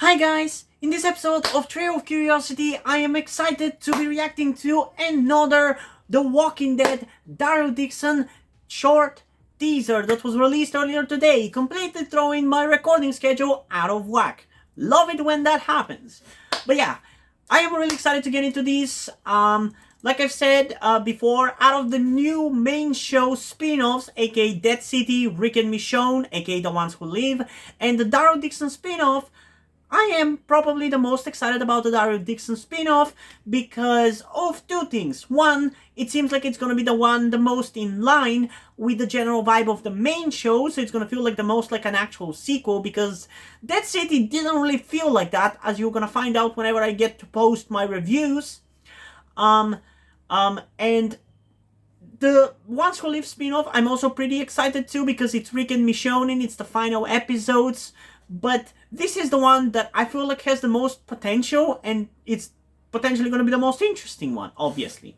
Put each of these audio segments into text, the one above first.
Hi guys! In this episode of Trail of Curiosity, I am excited to be reacting to another The Walking Dead Daryl Dixon short teaser that was released earlier today, completely throwing my recording schedule out of whack. Love it when that happens. But yeah, I am really excited to get into this. Like I've said before, out of the new main show spin-offs, aka Dead City, Rick and Michonne, aka The Ones Who Live, and the Daryl Dixon spin-off, I am probably the most excited about the Daryl Dixon spin-off because of two things. One, it seems like it's going to be the most in line with the general vibe of the main show, so it's going to feel like the most like an actual sequel, because Dead City didn't really feel like that, as you're going to find out whenever I get to post my reviews. And the Ones Who Live spin-off, I'm also pretty excited too, because it's Rick and Michonne and it's the final episodes. But this is the one that I feel like has the most potential, and it's potentially going to be the most interesting one, obviously.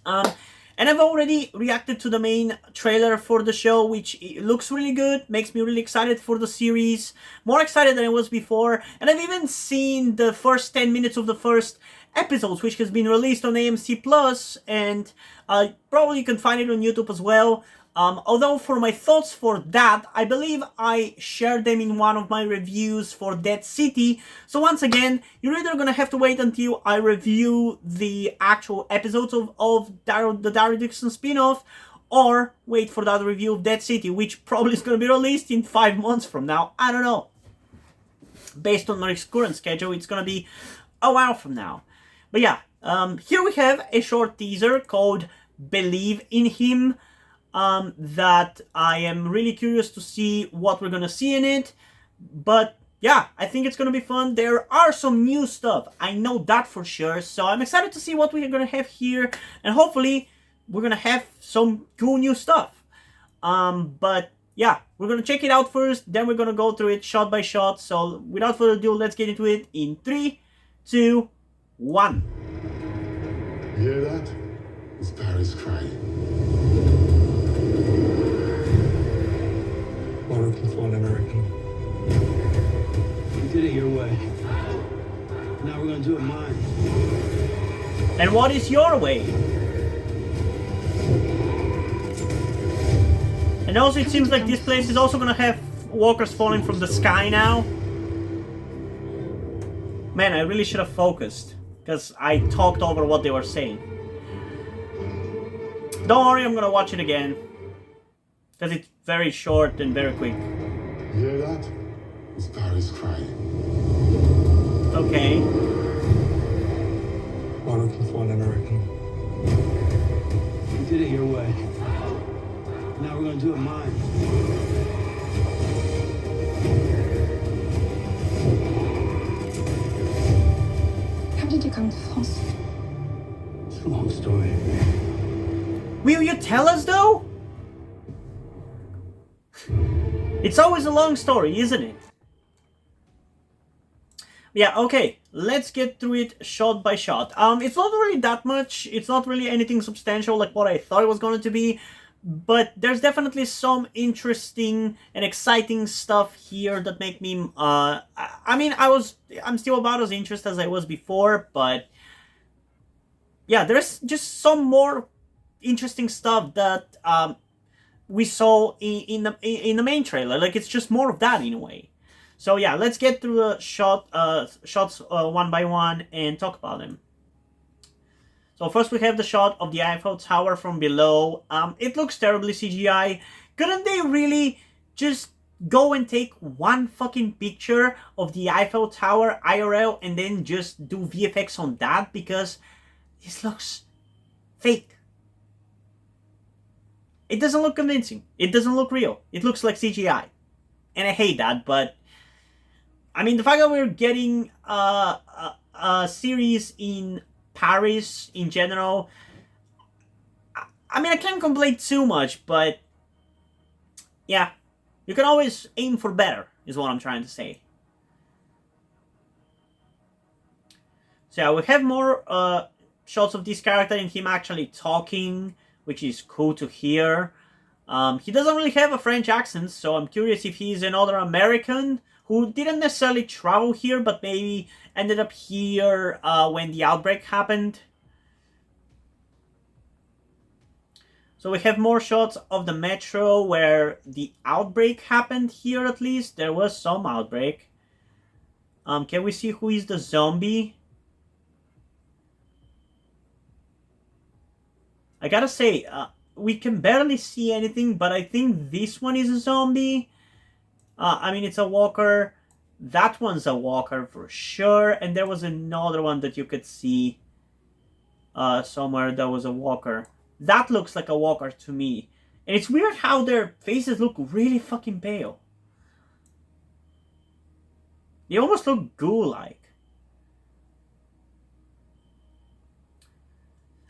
And I've already reacted to the main trailer for the show, which looks really good, makes me really excited for the series, more excited than I was before, and I've even seen the first 10 minutes of the first episodes, which has been released on AMC Plus, and probably you can find it on YouTube as well. Although for my thoughts for that, I believe I shared them in one of my reviews for Dead City. So once again, you're either gonna have to wait until I review the actual episodes of the Daryl Dixon spin-off, or wait for that review of Dead City, which probably is gonna be released in 5 months from now. I don't know. Based on my current schedule, it's gonna be a while from now. But yeah, here we have a short teaser called Believe in Him. That I am really curious to see what we're gonna see in it. But yeah, I think it's gonna be fun. There are some new stuff, I know that for sure, so I'm excited to see what we're gonna have here, and hopefully we're gonna have some cool new stuff. But yeah, we're gonna check it out first, then we're gonna go through it shot by shot. So without further ado, let's get into it in 3, 2, 1. You hear that? It's Paris crying. We're looking for an American. You did it your way. Now we're gonna do it mine. And what is your way? And also it seems like this place is also gonna have walkers falling from the sky now. Man, I really should have focused, because I talked over what they were saying. Don't worry, I'm gonna watch it again, because it's very short and very quick. You hear that? It's Paris crying. Okay. We're looking for an American. You did it your way. Now we're gonna do it mine. How did you come to France? It's a long story. Will you tell us though? It's always a long story, isn't it? Yeah, okay, let's get through it shot by shot. It's not really that much, it's not really anything substantial like what I thought it was going to be, but there's definitely some interesting and exciting stuff here that make me, I'm still about as interested as I was before, but yeah, there's just some more interesting stuff that, we saw in the main trailer. Like, it's just more of that in a way. So yeah, let's get through the shots one by one and talk about them. So first we have the shot of the Eiffel Tower from below. It looks terribly CGI. Couldn't they really just go and take one fucking picture of the Eiffel Tower IRL and then just do VFX on that? Because this looks fake. It doesn't look convincing. It doesn't look real. It looks like CGI. And I hate that, but I mean, the fact that we're getting a series in Paris in general, I mean, I can't complain too much, but yeah, you can always aim for better, is what I'm trying to say. So yeah, we have more shots of this character and him actually talking, which is cool to hear. He doesn't really have a French accent, so I'm curious if he's another American who didn't necessarily travel here, but maybe ended up here when the outbreak happened. So we have more shots of the metro where the outbreak happened here at least. There was some outbreak. Can we see who is the zombie? I gotta say, we can barely see anything, but I think this one is a zombie. I mean, it's a walker. That one's a walker for sure. And there was another one that you could see somewhere that was a walker. That looks like a walker to me. And it's weird how their faces look really fucking pale. They almost look ghoul-like.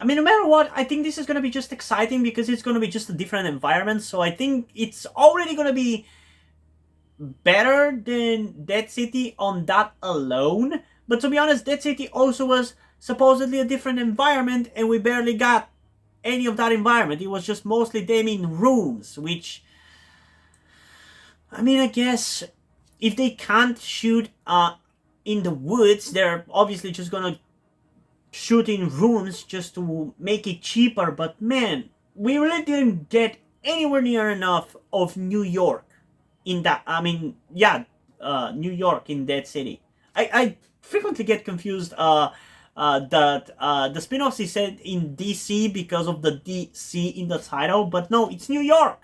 I mean, no matter what, I think this is going to be just exciting because it's going to be just a different environment. So I think it's already going to be better than Dead City on that alone. But to be honest, Dead City also was supposedly a different environment, and we barely got any of that environment. It was just mostly them in rooms, which, I mean, I guess if they can't shoot in the woods, they're obviously just gonna shoot in rooms just to make it cheaper. But man, we really didn't get anywhere near enough of New York in that. I mean, yeah, New York in Dead City. I frequently get confused that the spin-offs is set in DC because of the DC in the title, but no, it's New York.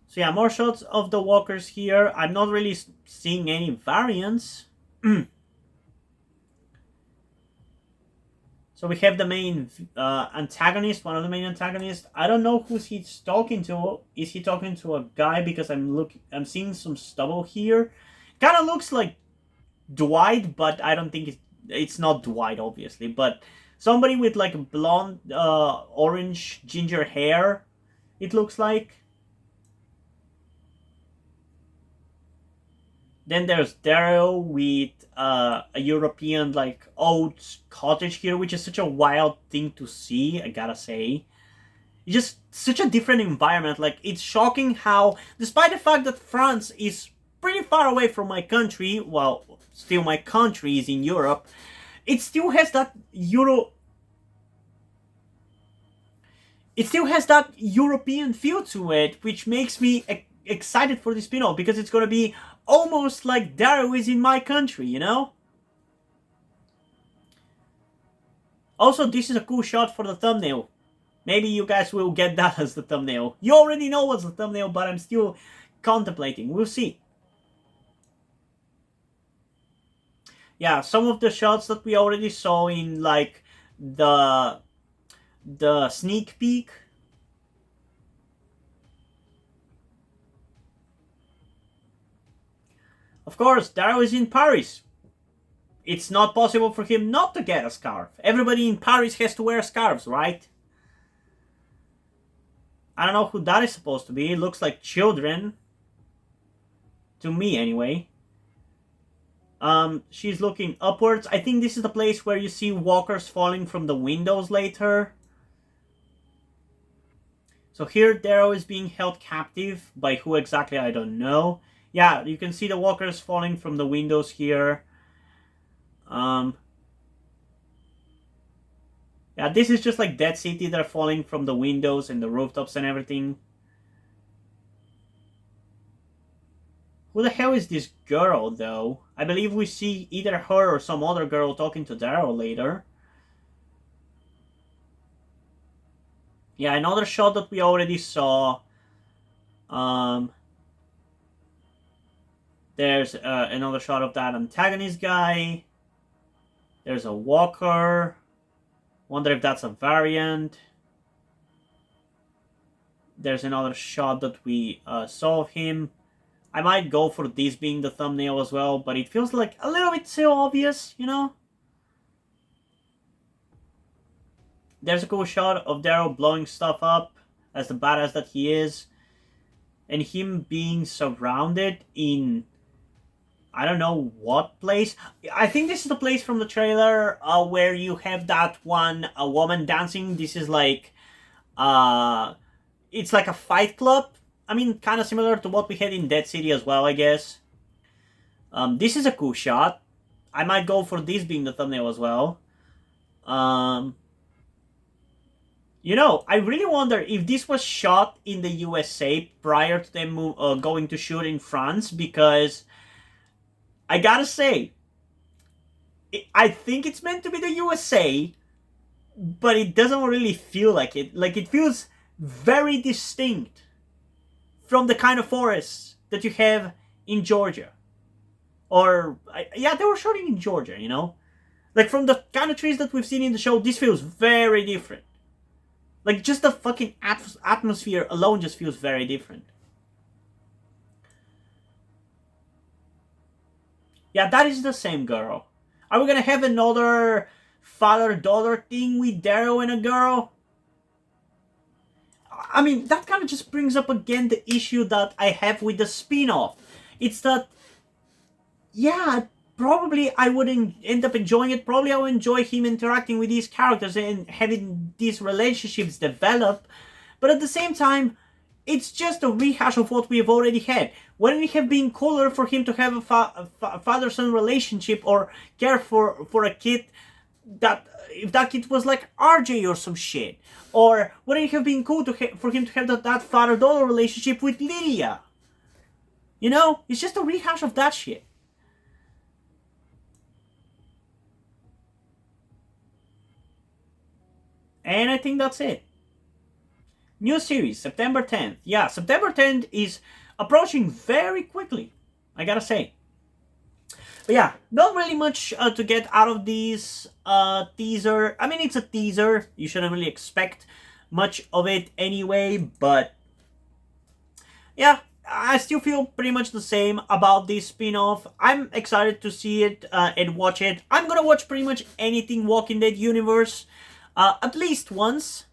So yeah, more shots of the walkers here. I'm not really seeing any variants. So we have the main antagonist, one of the main antagonists. I don't know who he's talking to. Is he talking to a guy? Because I'm seeing some stubble here. Kind of looks like Dwight, but I don't think it's not Dwight, obviously. But somebody with like blonde, orange, ginger hair, it looks like. Then there's Daryl with a European like old cottage here, which is such a wild thing to see, I gotta say. It's just such a different environment. Like, it's shocking how, despite the fact that France is pretty far away from my country, well, still my country is in Europe, it still has that It still has that European feel to it, which makes me excited for this spin-off, because it's gonna be almost like Daryl is in my country, you know? Also, this is a cool shot for the thumbnail. Maybe you guys will get that as the thumbnail. You already know what's the thumbnail, but I'm still contemplating. We'll see. Yeah, some of the shots that we already saw in like the sneak peek. Of course, Daryl is in Paris. It's not possible for him not to get a scarf. Everybody in Paris has to wear scarves, right? I don't know who that is supposed to be. It looks like children. To me, anyway. She's looking upwards. I think this is the place where you see walkers falling from the windows later. So here, Daryl is being held captive. By who exactly, I don't know. Yeah, you can see the walkers falling from the windows here. Yeah, this is just like Dead City. They're falling from the windows and the rooftops and everything. Who the hell is this girl, though? I believe we see either her or some other girl talking to Daryl later. Yeah, another shot that we already saw. There's another shot of that antagonist guy. There's a walker. Wonder if that's a variant. There's another shot that we saw of him. I might go for this being the thumbnail as well, but it feels like a little bit too obvious, you know? There's a cool shot of Daryl blowing stuff up as the badass that he is. And him being surrounded in, I don't know what place. I think this is the place from the trailer where you have that one woman dancing. This is like it's like a fight club. I mean, kind of similar to what we had in Dead City as well, I guess. This is a cool shot. I might go for this being the thumbnail as well. You know, I really wonder if this was shot in the USA prior to them going to shoot in France, because I gotta say, I think it's meant to be the USA, but it doesn't really feel like it. Like, it feels very distinct from the kind of forests that you have in Georgia. Or, yeah, they were shooting in Georgia, you know? Like, from the kind of trees that we've seen in the show, this feels very different. Like, just the fucking atmosphere alone just feels very different. Yeah, that is the same girl. Are we gonna have another father-daughter thing with Daryl and a girl? I mean, that kind of just brings up again the issue that I have with the spin-off. It's that, yeah, probably I wouldn't end up enjoying it. Probably I would enjoy him interacting with these characters and having these relationships develop. But at the same time, it's just a rehash of what we have already had. Wouldn't it have been cooler for him to have a father-son relationship or care for a kid that, if that kid was like RJ or some shit? Or wouldn't it have been cool for him to have that father-daughter relationship with Lydia? You know, it's just a rehash of that shit. And I think that's it. New series, September 10th. Yeah, September 10th is approaching very quickly, I gotta say. But yeah, not really much to get out of this teaser. I mean, it's a teaser. You shouldn't really expect much of it anyway, but yeah, I still feel pretty much the same about this spin-off. I'm excited to see it and watch it. I'm gonna watch pretty much anything Walking Dead universe at least once.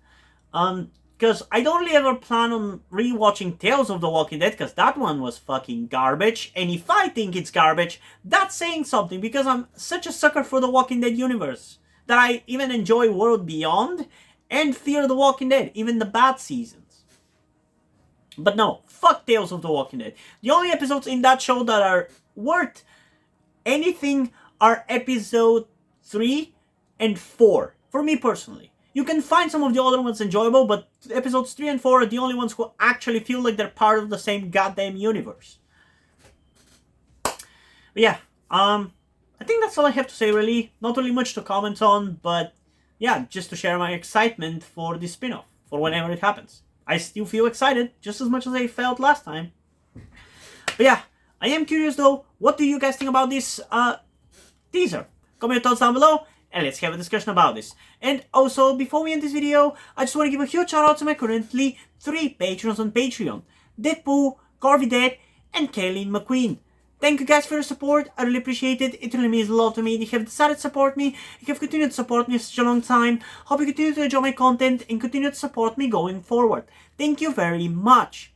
Because I don't really ever plan on rewatching Tales of the Walking Dead, because that one was fucking garbage. And if I think it's garbage, that's saying something, because I'm such a sucker for the Walking Dead universe that I even enjoy World Beyond and Fear the Walking Dead, even the bad seasons. But no, fuck Tales of the Walking Dead. The only episodes in that show that are worth anything are episode 3 and 4, for me personally. You can find some of the other ones enjoyable, but episodes 3 and 4 are the only ones who actually feel like they're part of the same goddamn universe. But yeah, I think that's all I have to say, really. Not really much to comment on, but yeah, just to share my excitement for this spin-off, for whenever it happens. I still feel excited, just as much as I felt last time. But yeah, I am curious though, what do you guys think about this teaser? Comment your thoughts down below, and let's have a discussion about this. And also, before we end this video, I just want to give a huge shout out to my currently 3 patrons on Patreon: Deadpool, Corby Dead, and Kaylin McQueen. Thank you guys for your support, I really appreciate it. It really means a lot to me. You have decided to support me, you have continued to support me for such a long time. Hope you continue to enjoy my content and continue to support me going forward. Thank you very much.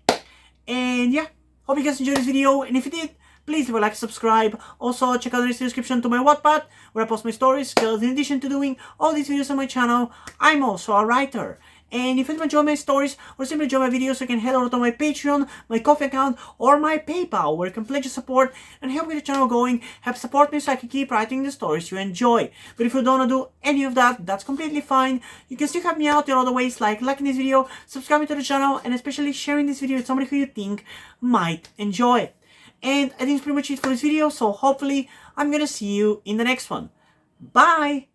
And yeah, hope you guys enjoyed this video, and if you did, please leave a like, subscribe. Also, check out the description to my Wattpad, where I post my stories, because in addition to doing all these videos on my channel, I'm also a writer. And if you enjoy my stories, or simply enjoy my videos, you can head over to my Patreon, my Ko-fi account, or my PayPal, where you can pledge your support and help get the channel going, help support me so I can keep writing the stories you enjoy. But if you don't want to do any of that, that's completely fine. You can still help me out in other ways, like liking this video, subscribing to the channel, and especially sharing this video with somebody who you think might enjoy it. And I think that's pretty much it for this video, so hopefully I'm gonna see you in the next one. Bye!